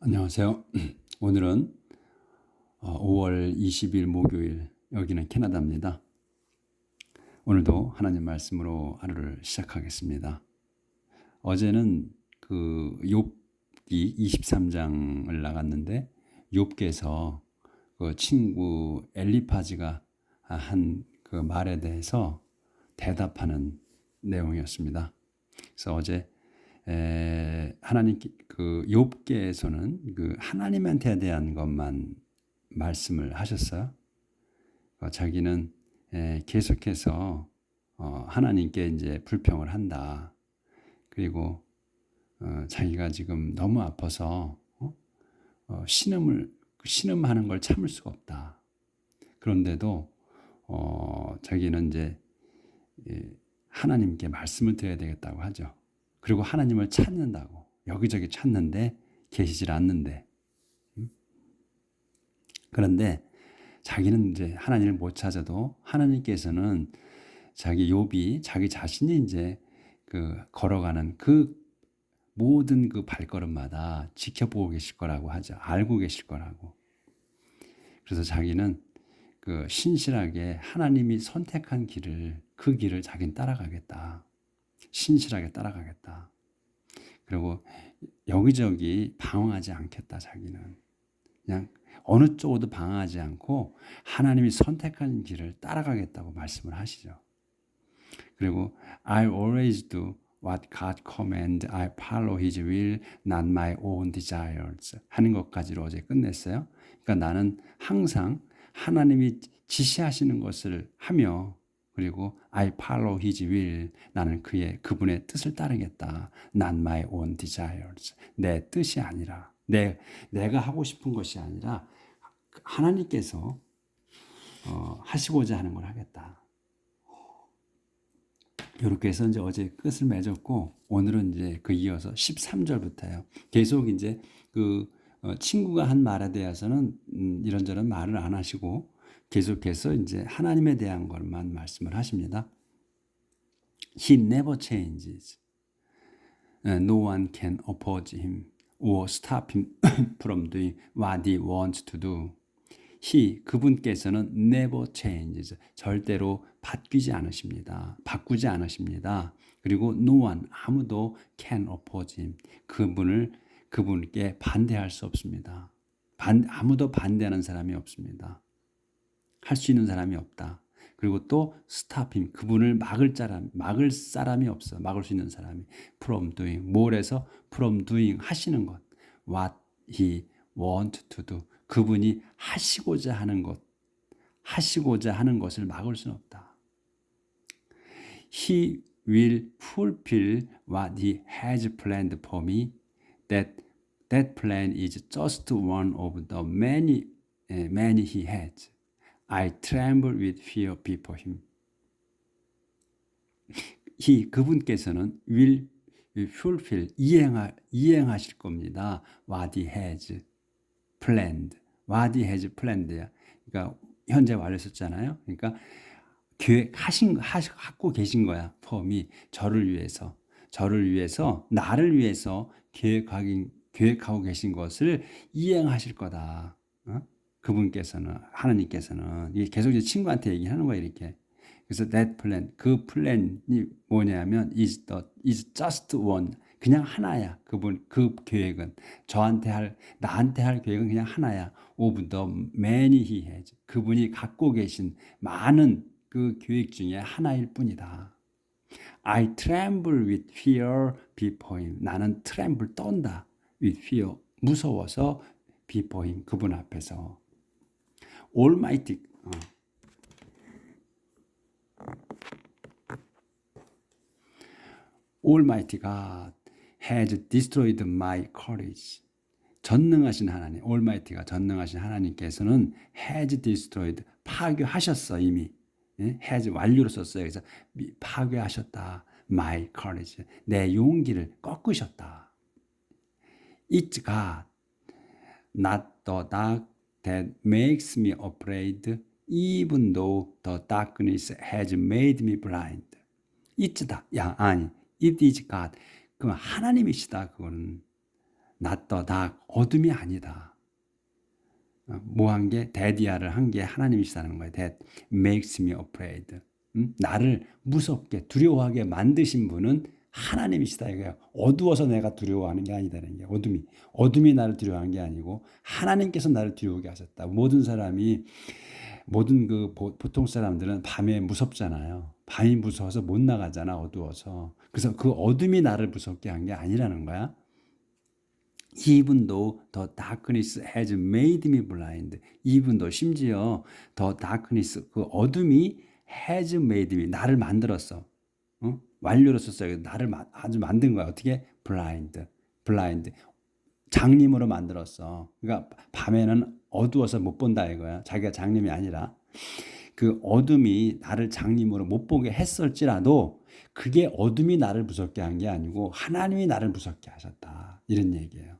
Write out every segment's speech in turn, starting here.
안녕하세요. 오늘은 5월 20일 목요일, 여기는 캐나다입니다. 오늘도 하나님 말씀으로 하루를 시작하겠습니다. 어제는 그 욥기 23장을 나갔는데, 욥기에서 그 친구 엘리파지가 한 그 말에 대해서 대답하는 내용이었습니다. 그래서 어제 하나님 그 욥기에서는 그 하나님한테 대한 것만 말씀을 하셨어요. 자기는 계속해서 하나님께 이제 불평을 한다. 그리고 자기가 지금 너무 아파서 신음하는 걸 참을 수가 없다. 그런데도 자기는 이제 하나님께 말씀을 드려야 되겠다고 하죠. 그리고 하나님을 찾는다고. 여기저기 찾는데 계시질 않는데. 그런데 자기는 이제 하나님을 못 찾아도 하나님께서는 자기 욥이 자기 자신이 이제 그 걸어가는 그 모든 그 발걸음마다 지켜보고 계실 거라고 하죠. 알고 계실 거라고. 그래서 자기는 그 신실하게 하나님이 선택한 그 길을 자기는 따라가겠다. 신실하게 따라가겠다. 그리고 여기저기 방황하지 않겠다. 자기는 그냥 어느 쪽으로도 방황하지 않고 하나님이 선택한 길을 따라가겠다고 말씀을 하시죠. 그리고 I always do what God command. I follow His will, not my own desires. 하는 것까지로 어제 끝냈어요. 그러니까 나는 항상 하나님이 지시하시는 것을 하며, 그리고 I follow His will. 나는 그분의 뜻을 따르겠다. Not my own desires. 내 뜻이 아니라, 내가 하고 싶은 것이 아니라 하나님께서 하시고자 하는 걸 하겠다. 이렇게 해서 이제 어제 끝을 맺었고, 오늘은 이제 그 이어서 13절부터요. 계속 이제 그 친구가 한 말에 대해서는 이런저런 말을 안 하시고 계속해서 이제 하나님에 대한 것만 말씀을 하십니다. He never changes. No one can oppose him or stop him from doing what he wants to do. 그분께서는 never changes. 절대로 바꾸지 않으십니다. 그리고 no one, 아무도 can oppose him. 그분께 반대할 수 없습니다. 아무도 반대하는 사람이 없습니다. 할 수 있는 사람이 없다. 그리고 또 stop him. 그분을 막을 사람이 없어. 막을 수 있는 사람이. from doing. 뭘해서 from doing. 하시는 것. what he want to do. 그분이 하시고자 하는 것을 막을 수는 없다. He will fulfill what he has planned for me. That plan is just one of the many he has. I tremble with fear before him. 그분께서는 will fulfill, 이행하실 겁니다. What he has planned. What he has planned야. 그러니까 현재 완료 썼잖아요. 그러니까 갖고 계신 거야. for me. 저를 위해서, 나를 위해서 계획하고 계신 것을 이행하실 거다. 그분께서는, 하나님께서는. 이게 계속 이제 친구한테 얘기하는 거야, 이렇게. 그래서 that plan, 그 플랜이 뭐냐면 is just one. 그냥 하나야. 그 계획은 나한테 할 계획은 그냥 하나야. of the many he has. 그분이 갖고 계신 많은 그 계획 중에 하나일 뿐이다. I tremble with fear before him. 나는 tremble, 떤다. with fear, 무서워서 before him, 그분 앞에서. Almighty, Almighty God has destroyed my courage. 전능하신 하나님, Almighty가 전능하신 하나님께서는 has destroyed, 파괴하셨어 이미. has 완료로 썼어요. 그래서 파괴하셨다. my courage, 내 용기를 꺾으셨다. It's God, not the dark that makes me afraid, even though the darkness has made me blind. It's that, it is God. 그건 하나님이시다. 그거는 not the dark. 어둠이 아니다. 뭐 한 게? 데디아를 한 게 하나님이시다는 거예요. That makes me afraid. 나를 무섭게 두려워하게 만드신 분은 하나님이시다 이거예요. 어두워서 내가 두려워하는 게 아니다는 게 어둠이 나를 두려워하는 게 아니고 하나님께서 나를 두려우게 하셨다. 모든 그 보통 사람들은 밤에 무섭잖아요. 밤이 무서워서 못 나가잖아. 어두워서. 그래서 그 어둠이 나를 무섭게 한 게 아니라는 거야. Even though the darkness has made me blind. Even though 심지어 the darkness 그 어둠이 has made me 나를 만들었어. 완료로 썼어요. 나를 아주 만든 거야. 어떻게? blind. 장님으로 만들었어. 그러니까 밤에는 어두워서 못 본다 이거야. 자기가 장님이 아니라. 그 어둠이 나를 장님으로 못 보게 했을지라도 그게 어둠이 나를 무섭게 한 게 아니고 하나님이 나를 무섭게 하셨다. 이런 얘기예요.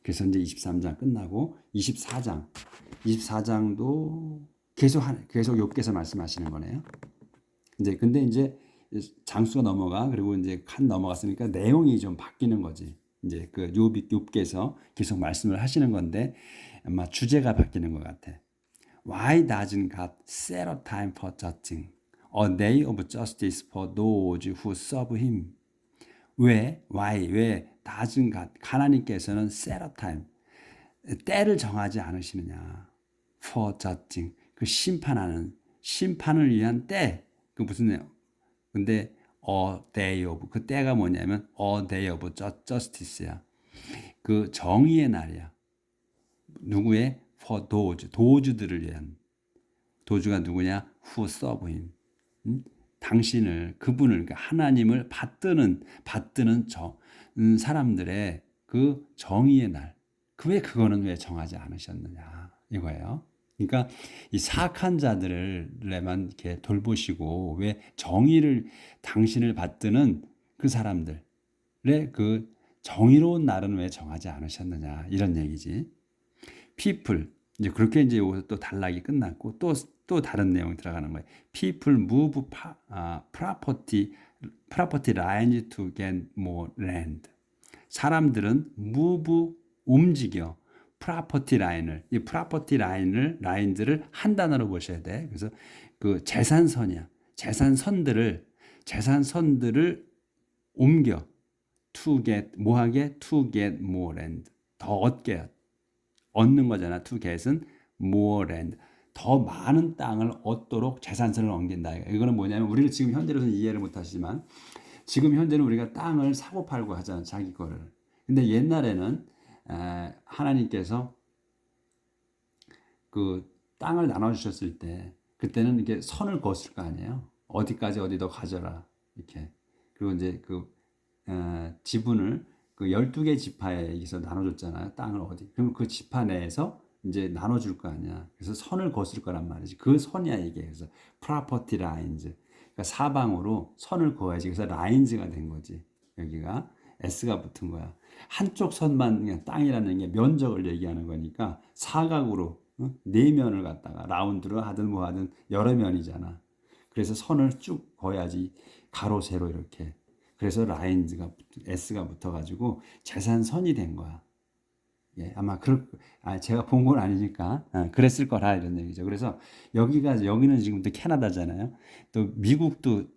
그래서 이제 23장 끝나고 24장도 계속 욥기에서 말씀하시는 거네요. 근데 이제 장수가 넘어가 그리고 이제 칸 넘어갔으니까 내용이 좀 바뀌는 거지. 이제 그 욥기에서 계속 말씀을 하시는 건데 아마 주제가 바뀌는 것 같아. Why doesn't God set a time for judging, a day of justice for those who serve Him? 왜 doesn't God, 하나님께서는 set a time, 때를 정하지 않으시느냐? For judging, 그 심판을 위한 때, 그 무슨 내용? 근데 a day of, 그 때가 뭐냐면 a day of justice야. 그 정의의 날이야. 누구의? For those, 도주들을 위한. 도주가 누구냐? Who serve him. 그분을, 그러니까 하나님을 받드는 사람들의 그 정의의 날. 그거는 왜 정하지 않으셨느냐? 이거예요. 그러니까 이 사악한 자들에만 이렇게 돌보시고 왜 당신을 받드는 그 사람들의 그 정의로운 날은 왜 정하지 않으셨느냐? 이런 얘기지. people 이제 그렇게 이제 여기서 또 단락이 끝났고 또 다른 내용이 들어가는 거예요. People move property lines to get more land. 사람들은 move 움직여 프로퍼티 라인을 이 프로퍼티 라인들을 한 단어로 보셔야 돼. 그래서 그 재산선이야. 재산선들을 옮겨 to get 뭐하게 to get more land 더 얻는 거잖아. to get은 more land 더 많은 땅을 얻도록 재산선을 옮긴다. 이거는 뭐냐면 우리는 지금 현재로서는 이해를 못 하시지만 지금 현재는 우리가 땅을 사고 팔고 하잖아. 자기 거를. 근데 옛날에는 하나님께서 그 땅을 나눠주셨을 때 그때는 이렇게 선을 그었을 거 아니에요. 어디까지 어디 더 가져라 이렇게. 그리고 이제 그 지분을 그 12개 지파에서 나눠줬잖아요. 땅을 어디. 그러면 그 지파 내에서 이제 나눠줄 거 아니야. 그래서 선을 그었을 거란 말이지. 그 선이야 이게. 그래서 property lines. 그러니까 사방으로 선을 그어야지. 그래서 lines가 된 거지. 여기가 S가 붙은 거야. 한쪽 선만 그냥 땅이라는 게 면적을 얘기하는 거니까 사각으로 네 면을 갖다가 라운드로 하든 뭐 하든 여러 면이잖아. 그래서 선을 쭉 그어야지 가로 세로 이렇게. 그래서 라인즈가 S가 붙어가지고 재산선이 된 거야. 예, 아마 제가 본 건 아니니까 그랬을 거라 이런 얘기죠. 그래서 여기는 지금 또 캐나다잖아요. 또 미국도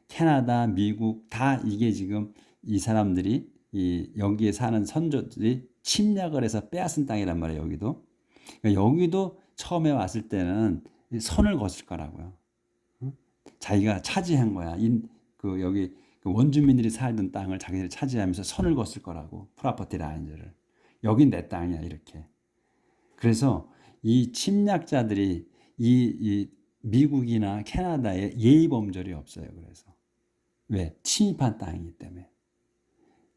캐나다, 미국 다 이게 지금 이 사람들이 여기에 사는 선조들이 침략을 해서 빼앗은 땅이란 말이에요. 여기도. 그러니까 여기도 처음에 왔을 때는 선을 그었을 거라고요. 자기가 차지한 거야. 여기 원주민들이 살던 땅을 자기들이 차지하면서 선을 그었을 거라고. 프로퍼티 라인들을. 여긴 내 땅이야 이렇게. 그래서 이 침략자들이 이 미국이나 캐나다에 예의 범절이 없어요. 그래서 왜? 침입한 땅이기 때문에.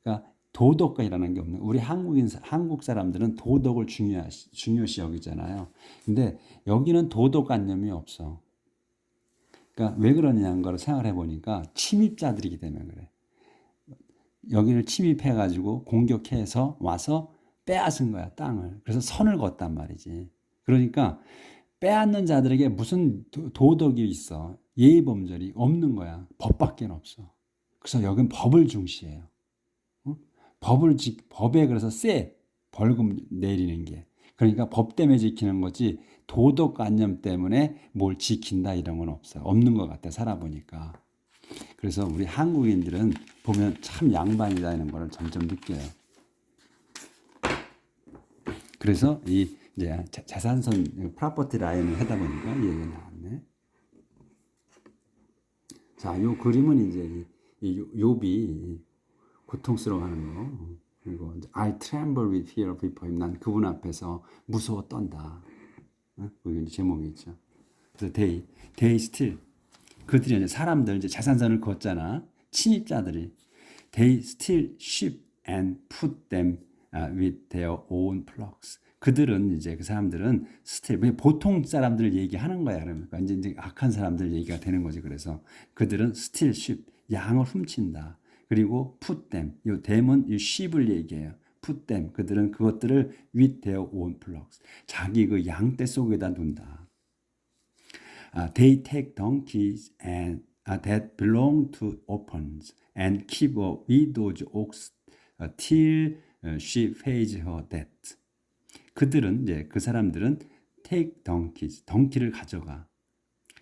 그러니까 도덕관이라는 게 없는. 우리 한국 사람들은 도덕을 중요시 여기잖아요. 근데 여기는 도덕관념이 없어. 그러니까 왜 그러냐는 걸 생각을 해보니까 침입자들이기 때문에 그래. 여기를 침입해가지고 공격해서 와서 빼앗은 거야 땅을. 그래서 선을 그었단 말이지. 그러니까 빼앗는 자들에게 무슨 도덕이 있어. 예의범절이 없는 거야. 법밖에 없어. 그래서 여긴 법을 중시해요. 법에 그래서 벌금 내리는 게. 그러니까 법 때문에 지키는 거지 도덕관념 때문에 뭘 지킨다 이런 건 없어요. 없는 것 같아 살아보니까. 그래서 우리 한국인들은 보면 참 양반이다 이런 거를 점점 느껴요. 그래서 이 이제 재산선 프로퍼티 라인을 하다 보니까 이 얘기가 나왔네. 자, 요 그림은 이제 이 욥이 고통스러워하는 거. 그리고 I tremble with fear before him. 난 그분 앞에서 무서워 떤다. 여기 이제 제목이 있죠. 그래서 they still 그들이 이제 사람들 이제 재산선을 걷잖아. 침입자들이 they still sheep and put them with their own flocks. 그들은 이제 그 사람들은 still 보통 사람들 얘기하는 거야. 그러니까 이제 악한 사람들 얘기가 되는 거지. 그래서 그들은 still sheep 양을 훔친다. 그리고 put them 이 them은 이 sheep을 얘기해요. put them 그들은 그것들을 with their own flocks 자기 그 양떼 속에다 둔다. They take donkeys and that belong to orphans and keep a widow's ox till she pays her debt. 그들은 이제 그 사람들은 take donkeys 덩키를 가져가.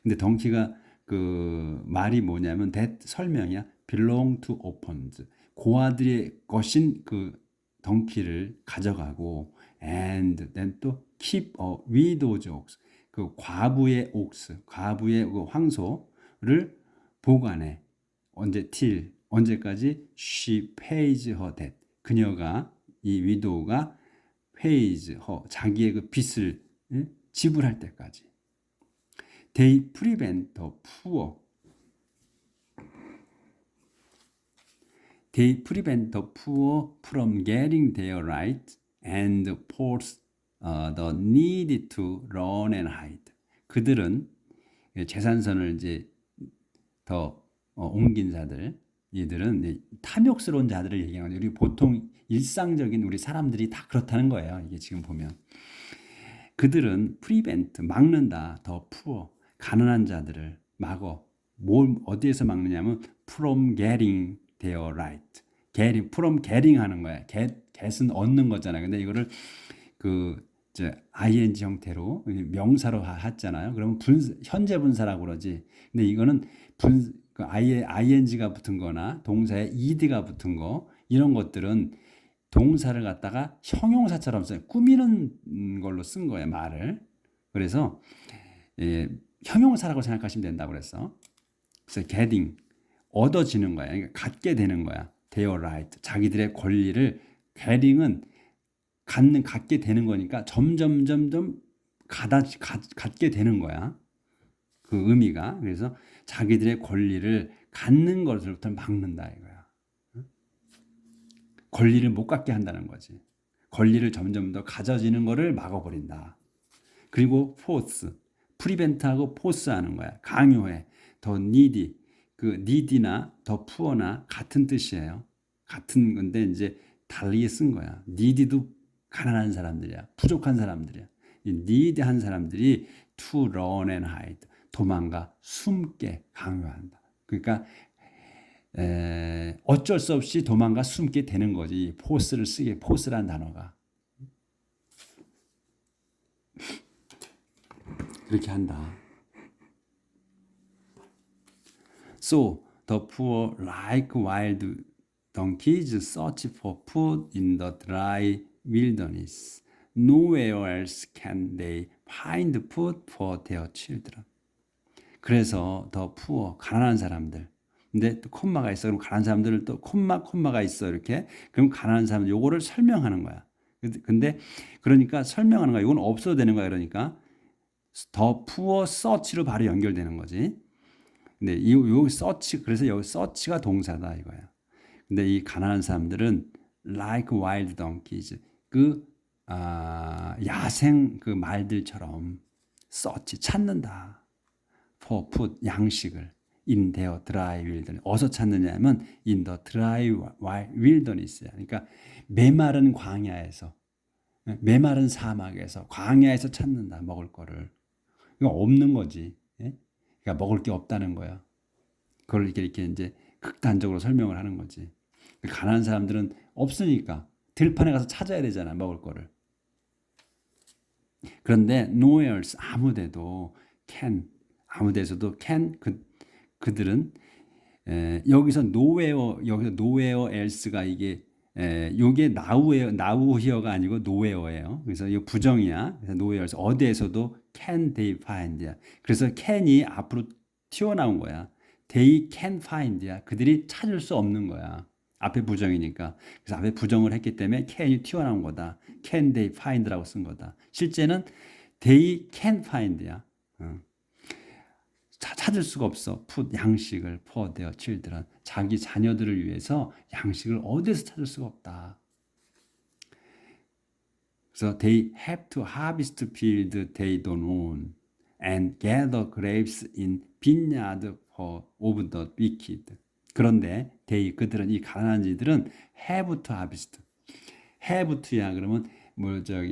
근데 덩키가 그 말이 뭐냐면 that 설명이야. belong to orphans 고아들의 것인 그 덩키를 가져가고 and then 또 keep a widow's ox 그 과부의 옥스, 과부의 그 황소를 보관해. till 언제까지? She pays her debt. 그녀가 이 위도우가 pays her 자기의 그 빚을 지불할 때까지. They prevent the poor. They prevent the poor from getting their right and force the needy to run and hide. 그들은 재산선을 이제 더 옮긴 자들, 이들은 탐욕스러운 자들을 얘기하는 거예요. 우리 보통 일상적인 우리 사람들이 다 그렇다는 거예요. 이게 지금 보면 그들은 prevent 막는다, 더 poor 가난한 자들을 막어. 뭘 어디에서 막느냐면 from getting their right. getting from getting 하는 거야. get은 얻는 거잖아. 근데 이거를 그 이제 ing 형태로 명사로 했잖아요. 그러면 현재 분사라고 그러지. 근데 이거는 그 ing가 붙은 거나 동사에 ed가 붙은 거 이런 것들은 동사를 갖다가 형용사처럼 써요. 꾸미는 걸로 쓴 거예요, 말을. 그래서 형용사라고 생각하시면 된다고 그랬어. 그래서 getting 얻어지는 거야. 그러니까 갖게 되는 거야. their right 자기들의 권리를 getting은 갖게 되는 거니까 점점 갖게 되는 거야. 그 의미가. 그래서 자기들의 권리를 갖는 것으로부터 막는다 이거야. 권리를 못 갖게 한다는 거지. 권리를 점점 더 가져지는 거를 막아버린다. 그리고 force, prevent하고 force 하는 거야. 강요해. 더 needy, 그 needy나 더 poor나 같은 뜻이에요. 같은 건데 이제 다르게 쓴 거야. needy도 가난한 사람들이야. 부족한 사람들이야. 이 needy한 사람들이 to run and hide, 도망가, 숨게 강요한다. 그러니까 어쩔 수 없이 도망가 숨게 되는 거지. 포스를 쓰게, 포스라는 단어가. 그렇게 한다. So, the poor like wild donkeys search for food in the dry wilderness. Nowhere else can they find food for their children. 그래서 the poor, 가난한 사람들. 근데 또 콤마가 있어. 그럼 가난한 사람들을 또 콤마가 있어. 이렇게. 그럼 가난한 사람들 요거를 설명하는 거야. 근데 그러니까 설명하는 거야. 이건 없어도 되는 거야. 그러니까 더 푸어 서치로 바로 연결되는 거지. 근데 이 서치 그래서 여기 서치가 동사다 이거야. 근데 이 가난한 사람들은 like wild donkeys 그 야생 그 말들처럼 서치 찾는다. for food 양식을 in their dry wilderness. 어디서 찾느냐면 in the dry wilderness야. 그러니까 메마른 광야에서, 메마른 사막에서, 광야에서 찾는다. 먹을 거를. 이거 없는 거지. 그러니까 먹을 게 없다는 거야. 그걸 이렇게 이제 극단적으로 설명을 하는 거지. 가난한 사람들은 없으니까 들판에 가서 찾아야 되잖아, 먹을 거를. 그런데 nowhere else, 아무데도 can, 아무데서도 can, 그들은 여기서 nowhere else가 이게 요게 now here가 아니고 nowhere예요. 그래서 이 부정이야. 그래서 nowhere else, 어디에서도 can they find야. 그래서 can이 앞으로 튀어나온 거야. they can find야. 그들이 찾을 수 없는 거야. 앞에 부정이니까. 그래서 앞에 부정을 했기 때문에 can이 튀어나온 거다. can they find라고 쓴 거다. 실제는 they can find야. 찾을 수가 없어. put, 양식을 for their children. 자기 자녀들을 위해서 양식을 어디서 찾을 수가 없다. 그래서 they have to harvest field they don't own and gather grapes in vineyard of the wicked. 그런데 그들은, 이 가난한 이들은 have to harvest. have to야 그러면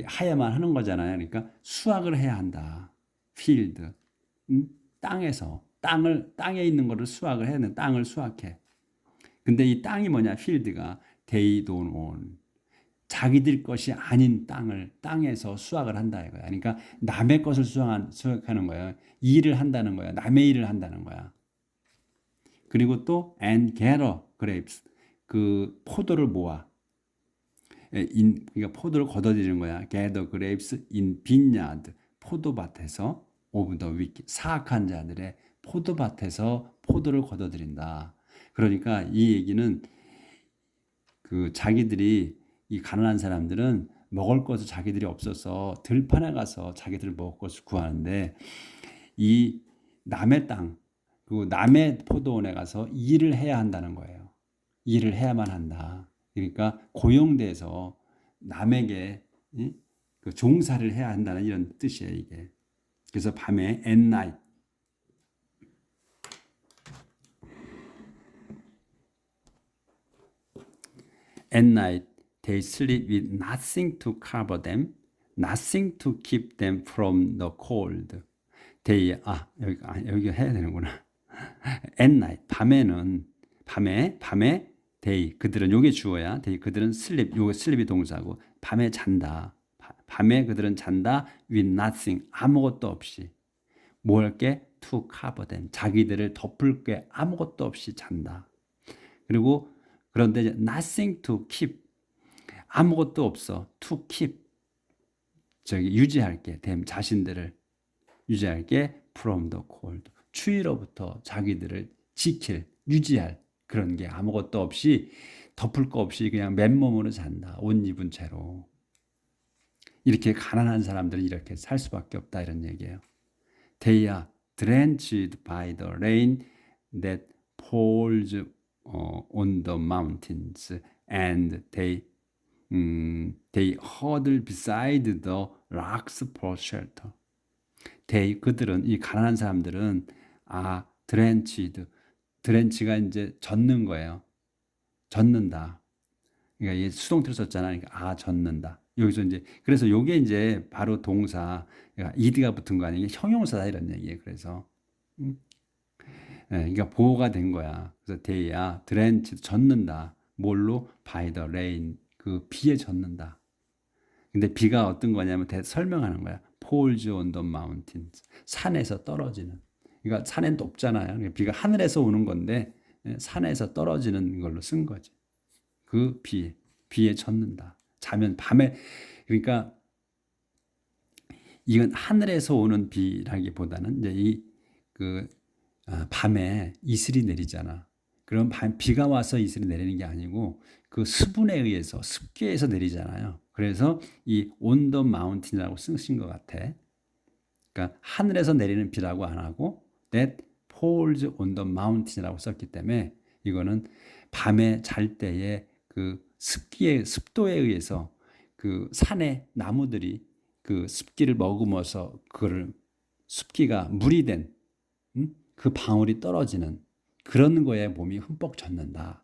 하야만 하는 거잖아요. 그러니까 수확을 해야 한다. field. 땅에서 땅에 있는 거를 수확을 해야 돼. 땅을 수확해. 근데 이 땅이 뭐냐? 필드가 they don't own. 자기들 것이 아닌 땅에서 수확을 한다 이거야. 그러니까 남의 것을 수확하는 거야. 일을 한다는 거야. 남의 일을 한다는 거야. 그리고 또 and gather grapes. 그 포도를 모아. 그러니까 포도를 걷어들이는 거야. gather grapes in vineyard. 포도밭에서 of the wicked. 사악한 자들의 포도밭에서 포도를 걷어들인다. 그러니까 이 얘기는 자기들이, 이 가난한 사람들은 먹을 것을 자기들이 없어서 들판에 가서 자기들 먹을 것을 구하는데, 이 남의 땅, 그리고 남의 포도원에 가서 일을 해야 한다는 거예요. 일을 해야만 한다. 그러니까 고용돼서 남에게 종사를 해야 한다는 이런 뜻이에요, 이게. 그래서 밤에 at night, they sleep with nothing to cover them, nothing to keep them from the cold. 여기 해야 되는구나. at night, 밤에 they, 그들은, 요게 주어야. they, 그들은 sleep, 요게 sleep이 동사고, 밤에 잔다. 밤에 그들은 잔다 with nothing, 아무것도 없이. 뭐 할 게? to cover them, 자기들을 덮을 게 아무것도 없이 잔다. 그리고 그런데 nothing to keep, 아무것도 없어. to keep, 유지할 게, them, 자신들을 유지할 게 from the cold, 추위로부터 자기들을 유지할 그런 게 아무것도 없이, 덮을 거 없이 그냥 맨몸으로 잔다. 옷 입은 채로. 이렇게 가난한 사람들은 이렇게 살 수밖에 없다, 이런 얘기예요. They are drenched by the rain that falls on the mountains, and they huddle beside the rocks for shelter. 그들은, 이 가난한 사람들은 drench가 이제 젖는 거예요. 젖는다. 그러니까 얘 수동태로 썼잖아. 그러니까 젖는다. 여기서 이제, 그래서 요게 이제 바로 동사, 그러니까 ed가 붙은 거 아니에요. 형용사다, 이런 얘기예요. 그래서 그러니까 보호가 된 거야. 그래서 they are drenched, 젖는다. 뭘로? by the rain, 그 비에 젖는다. 근데 비가 어떤 거냐면 설명하는 거야. falls on the mountains, 산에서 떨어지는. 그러니까 산엔 높잖아요. 그러니까 비가 하늘에서 오는 건데 산에서 떨어지는 걸로 쓴 거지. 그 비에 젖는다. 자면 밤에, 그러니까 이건 하늘에서 오는 비라기보다는 이제 밤에 이슬이 내리잖아. 그럼 비가 와서 이슬이 내리는 게 아니고 그 수분에 의해서, 습기에서 내리잖아요. 그래서 이 on the mountain이라고 쓰신 것 같아. 그러니까 하늘에서 내리는 비라고 안 하고 that falls on the mountain이라고 썼기 때문에 이거는 밤에 잘 때에 그 습도에 의해서 그 산의 나무들이 그 습기를 머금어서 그거를, 습기가 물이 된 그 방울이 떨어지는 그런 거에 몸이 흠뻑 젖는다.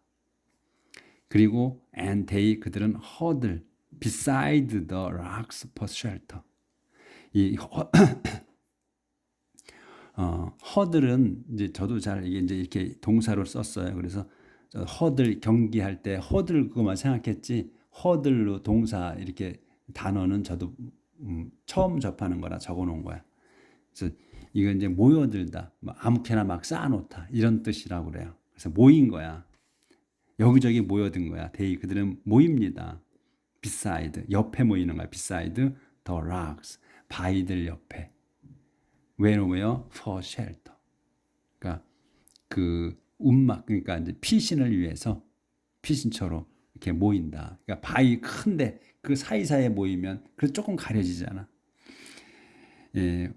그리고 and they, 그들은 huddle beside the rocks for shelter. 이 huddle은 이제 저도 잘 이게 이제 이렇게 동사로 썼어요. 그래서 허들 경기할 때 허들 그거만 생각했지 허들로 동사 이렇게 단어는 저도 처음 접하는 거라 적어놓은 거야. 그래서 이건 이제 모여들다, 아무렇게나 막 쌓아놓다 이런 뜻이라고 그래요. 그래서 모인 거야. 여기저기 모여든 거야. 그들은 모입니다. beside 옆에 모이는 거야. beside the rocks 바위들 옆에. 왜냐면 for shelter. 그러니까 그 움막 그러니까 이제 피신을 위해서 피신처로 이렇게 모인다. 그러니까 바위 큰데 그 사이사이에 모이면 그 조금 가려지잖아. 예,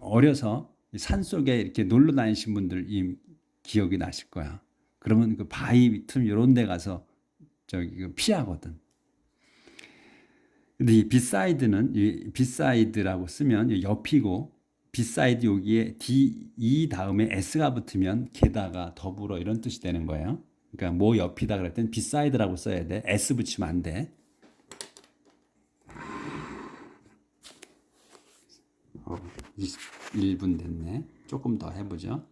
어려서 산 속에 이렇게 놀러 다니신 분들 이 기억이 나실 거야. 그러면 그 바위 틈 이런 데 가서 저기 피하거든. 근데 이 비사이드는 이 비사이드라고 쓰면 옆이고 비사이드 여기에 D 다음에 S가 붙으면 게다가 더불어 이런 뜻이 되는 거예요. 그러니까 뭐 옆이다 그럴 땐 비사이드라고 써야 돼. S 붙이면 안 돼. 21분 됐네. 조금 더 해보죠.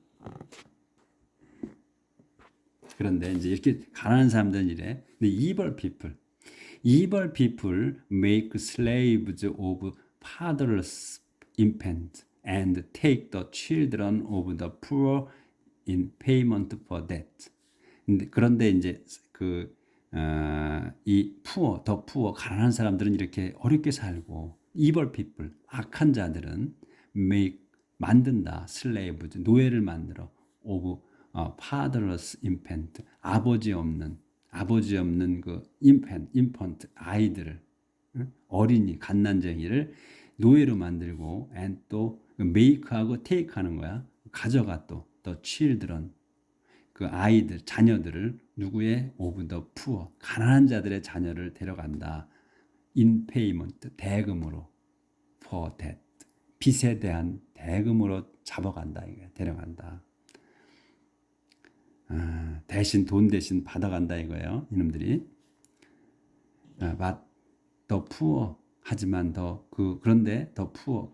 그런데 이제 이렇게 가난한 사람들은 이래. 근데 evil people make slaves of fatherless infants and take the children of the poor in payment for that. 그런데 이제 이 더 puor 가난한 사람들은 이렇게 어렵게 살고 evil people 악한 자들은 make 만든다 slaves 노예를 만들어 of fatherless infant 아버지 없는 그 infant 아이들을 어린이 갓난쟁이를 노예로 만들고 and 또 make하고 take하는 거야. 가져가 또 the children 그 아이들 자녀들을 누구의 of the poor 가난한 자들의 자녀를 데려간다. in payment 대금으로 for that 빚에 대한 대금으로 잡아간다 이거야. 데려간다. 대신 돈 대신 받아간다 이거예요. 이놈들이. But the poor 하지만 그런데 the poor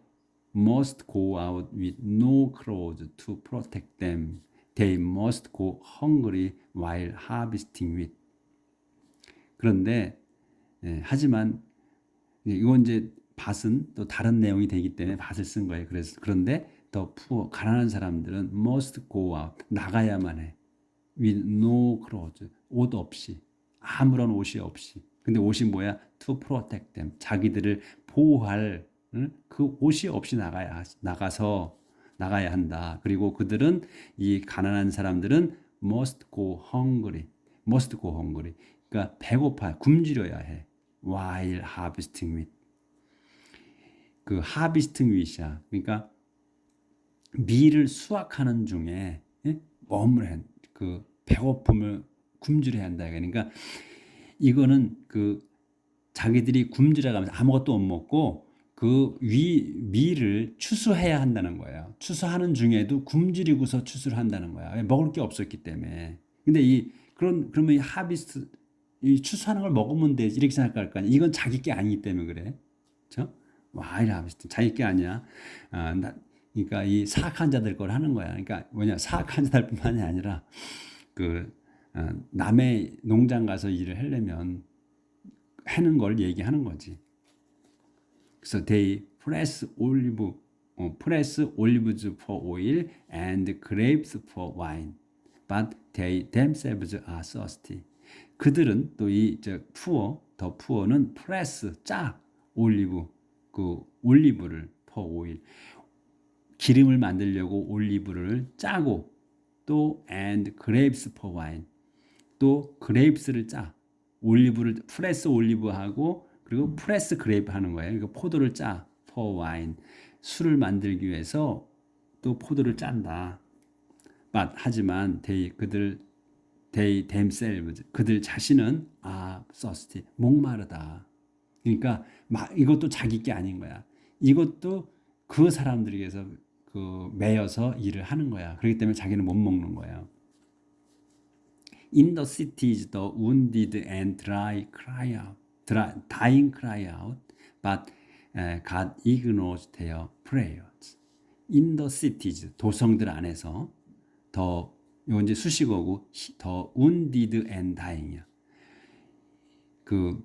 must go out with no clothes to protect them. They must go hungry while harvesting wheat. 그런데 하지만 이건 이제 밭은 또 다른 내용이 되기 때문에 밭을 쓴 거예요. 그런데 the poor 가난한 사람들은 must go out 나가야만 해. with no clothes 옷 없이 아무런 옷이 없이. 근데 옷이 뭐야? to protect them 자기들을 보호할 그 옷이 없이 나가야 한다. 그리고 그들은 이 가난한 사람들은 must go hungry. 그러니까 배고파 굶주려야 해. while harvesting wheat. 그 harvesting wheat이야. 그러니까 밀을 수확하는 중에 그 배고픔을 굶주려야 한다. 그러니까 이거는 그 자기들이 굶주려가면서 아무것도 못 먹고 그 밀을 추수해야 한다는 거예요. 추수하는 중에도 굶주리고서 추수를 한다는 거야. 먹을 게 없었기 때문에. 근데 그러면 이 하비스트 이 추수하는 걸 먹으면 되지 이렇게 생각할 거 아니야. 이건 자기 게 아니기 때문에 그래. 그렇죠? 와, 이 하비스트 자기 게 아니야. 그러니까 이 사악한 자들 걸 하는 거야. 그러니까 사악한 자들뿐만이 아니라 남의 농장 가서 일을 하려면 하는 걸 얘기하는 거지. 그래서 they press olives for oil and grapes for wine, but they themselves are thirsty. 그들은 또 더 puor는 press 올리브를 for oil 기름을 만들려고 올리브를 짜고 또 and grapes for wine 또 grapes를 짜 올리브를 프레스 올리브하고 그리고 프레스 그레이프 하는 거예요. 그러니까 포도를 짜 for wine 술을 만들기 위해서 또 포도를 짠다. But 하지만 they themselves 그들 자신은 thirsty 목마르다. 그러니까 이것도 자기 게 아닌 거야. 이것도 그 사람들에게서 매여서 일을 하는 거야. 그렇기 때문에 자기는 못 먹는 거예요. In the cities, the wounded and dying cry out, but God ignores their prayers. In the cities, 도성들 안에서 the 이거 이제 수식어고 더 wounded and dying이야. 그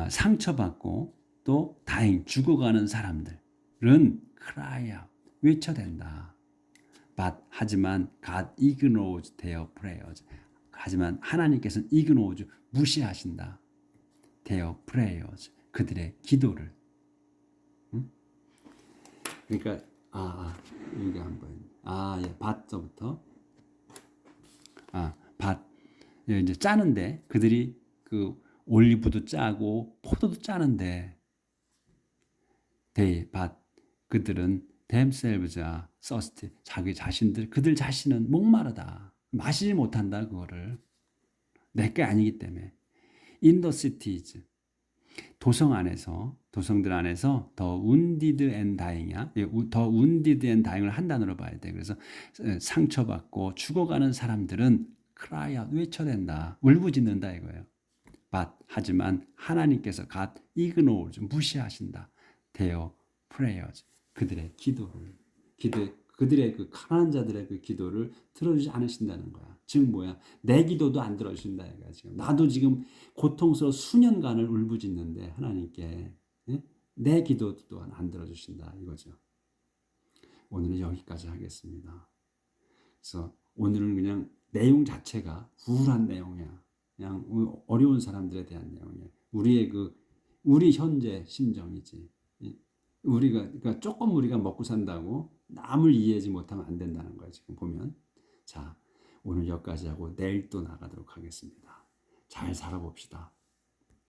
상처받고 또 다행 죽어가는 사람들은 cry out 외쳐댄다. But 하지만 God ignores their prayers. 하지만 하나님께서는 ignores 무시하신다. their prayers 그들의 기도를. 응? 그러니까 여기 한번 예, 밭서부터 밭 이제 짜는데 그들이 그 올리브도 짜고 포도도 짜는데 밭 그들은 themselves are thirsty 자기 자신들 그들 자신은 목마르다 마시지 못한다 그거를 내게 아니기 때문에 in the cities 도성들 안에서 더 wounded and dying이야. 더 wounded and dying을 한 단어로 봐야 돼. 그래서 상처받고 죽어가는 사람들은 cry out 외쳐댄다. 울부짖는다 이거예요. But 하지만 하나님께서 God ignores 무시하신다. their prayers 그들의 그들의 그 가난한 자들의 그 기도를 들어주지 않으신다는 거야. 즉 뭐야? 내 기도도 안 들어주신다 이거야. 지금 나도 지금 고통스러워 수년간을 울부짖는데 하나님께 내 기도도 또한 안 들어주신다 이거죠. 오늘은 여기까지 하겠습니다. 그래서 오늘은 그냥 내용 자체가 우울한 내용이야. 그냥 어려운 사람들에 대한 내용이야. 우리 현재 심정이지. 그러니까 조금 우리가 먹고 산다고 남을 이해하지 못하면 안 된다는 거야. 지금 보면. 자, 오늘 여기까지 하고 내일 또 나가도록 하겠습니다. 잘 살아봅시다.